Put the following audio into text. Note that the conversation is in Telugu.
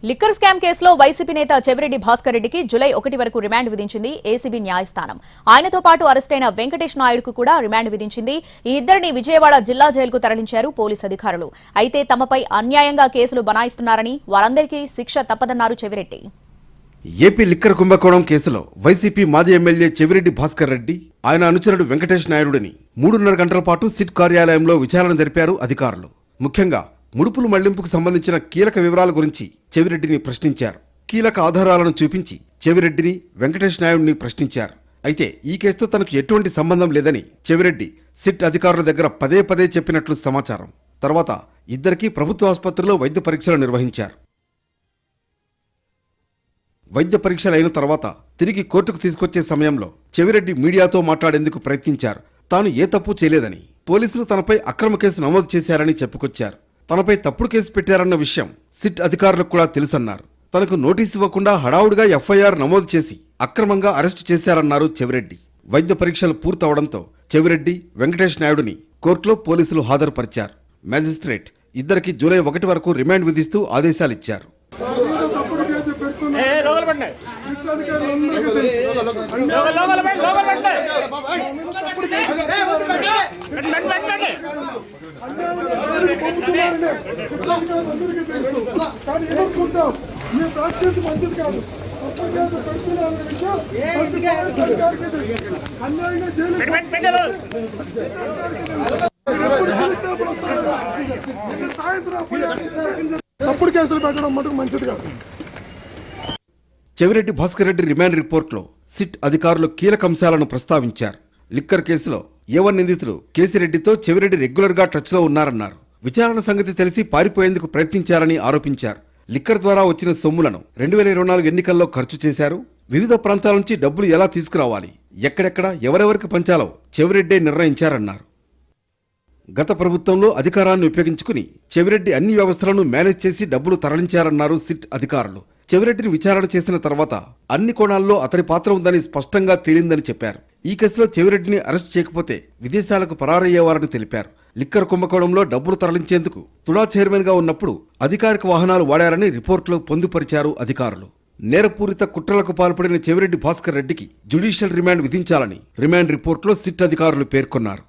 లిక్కర్ స్కామ్ కేసులో వైసీపీ నేత చెవిరెడ్డి భాస్కర్ రెడ్డికి జూలై 1 వరకు రిమాండ్ విధించింది ఏసీబీ న్యాయస్థానం. ఆయనతో పాటు అరెస్టైన వెంకటేష్ నాయుడుకు కూడా రిమాండ్ విధించింది. ఈ ఇద్దరిని విజయవాడ జిల్లా జైలుకు తరలించారు పోలీసు అధికారులు. అయితే తమపై అన్యాయంగా కేసులు బనాయిస్తున్నారని, వారందరికీ శిక్ష తప్పదన్నారు చెవిరెడ్డి. ఏపీ లిక్కర్ కుంభకోణం కేసులో వైసీపీ మాజీ ఎమ్మెల్యే చెవిరెడ్డి భాస్కర్ రెడ్డి, ఆయన అనుచరుడు వెంకటేష్ నాయుడుని 3.5 గంటల పాటు సిట్ కార్యాలయంలో విచారణ జరిపారు అధికారులు. ముఖ్యంగా ముడుపులు మళ్లింపుకు సంబంధించిన కీలక వివరాల గురించి చెవిరెడ్డిని ప్రశ్నించారు. కీలక ఆధారాలను చూపించి చెవిరెడ్డిని, వెంకటేష్ నాయుడిని ప్రశ్నించారు. అయితే ఈ కేసుతో తనకు ఎటువంటి సంబంధం లేదని చెవిరెడ్డి సిట్ అధికారుల దగ్గర పదే పదే చెప్పినట్లు సమాచారం. తర్వాత ఇద్దరికీ ప్రభుత్వ ఆసుపత్రిలో వైద్య పరీక్షలు నిర్వహించారు. వైద్య పరీక్షలు అయిన తర్వాత తిరిగి కోర్టుకు తీసుకొచ్చే సమయంలో చెవిరెడ్డి మీడియాతో మాట్లాడేందుకు ప్రయత్నించారు. తాను ఏ తప్పు చేయలేదని, పోలీసులు తనపై అక్రమ కేసు నమోదు చేశారని చెప్పుకొచ్చారు. తనపై తప్పుడు కేసు పెట్టారన్న విషయం సిట్ అధికారులకు కూడా తెలుసన్నారు. తనకు నోటీసు ఇవ్వకుండా హడావుడిగా ఎఫ్ఐఆర్ నమోదు చేసి అక్రమంగా అరెస్టు చేశారన్నారు చెవిరెడ్డి. వైద్య పరీక్షలు పూర్తవడంతో చెవిరెడ్డి, వెంకటేష్ నాయుడుని కోర్టులో పోలీసులు హాజరుపరిచారు. మేజిస్ట్రేట్ ఇద్దరికి జూలై 1 వరకు రిమాండ్ విధిస్తూ ఆదేశాలిచ్చారు. తప్పుడు కేసులు పెట్టడం మటుకు మంచిది కాదు. చెవిరెడ్డి భాస్కర్ రెడ్డి రిమాండ్ రిపోర్ట్లో సిట్ అధికారులు కీలక అంశాలను ప్రస్తావించారు. లిక్కర్ కేసులో ఏవన్ నిందితులు కేసిరెడ్డితో చెవిరెడ్డి రెగ్యులర్గా టచ్లో ఉన్నారన్నారు. విచారణ సంగతి తెలిసి పారిపోయేందుకు ప్రయత్నించారని ఆరోపించారు. లిక్కర్ ద్వారా వచ్చిన సొమ్ములను 2024 ఎన్నికల్లో ఖర్చు చేశారు. వివిధ ప్రాంతాల నుంచి డబ్బులు ఎలా తీసుకురావాలి, ఎక్కడెక్కడ ఎవరెవరికి పంచాలో చెవిరెడ్డే నిర్ణయించారన్నారు. గత ప్రభుత్వంలో అధికారాన్ని ఉపయోగించుకుని చెవిరెడ్డి అన్ని వ్యవస్థలను మేనేజ్ చేసి డబ్బులు తరలించారన్నారు సిట్ అధికారులు. చెవిరెడ్డిని విచారణ చేసిన తర్వాత అన్ని కోణాల్లో అతని పాత్ర ఉందని స్పష్టంగా తేలిందని చెప్పారు. ఈ కేసులో చెవిరెడ్డిని అరెస్ట్ చేయకపోతే విదేశాలకు పరారయ్యేవారని తెలిపారు. లిక్కర్ కుంభకోణంలో డబ్బులు తరలించేందుకు తుడా చైర్మన్ గా ఉన్నప్పుడు అధికారిక వాహనాలు వాడారని రిపోర్టులో పొందుపరిచారు అధికారులు. నేరపూరిత కుట్రలకు పాల్పడిన చెవిరెడ్డి భాస్కర్ రెడ్డికి జ్యుడిషియల్ రిమాండ్ విధించాలని రిమాండ్ రిపోర్టులో సిట్ అధికారులు పేర్కొన్నారు.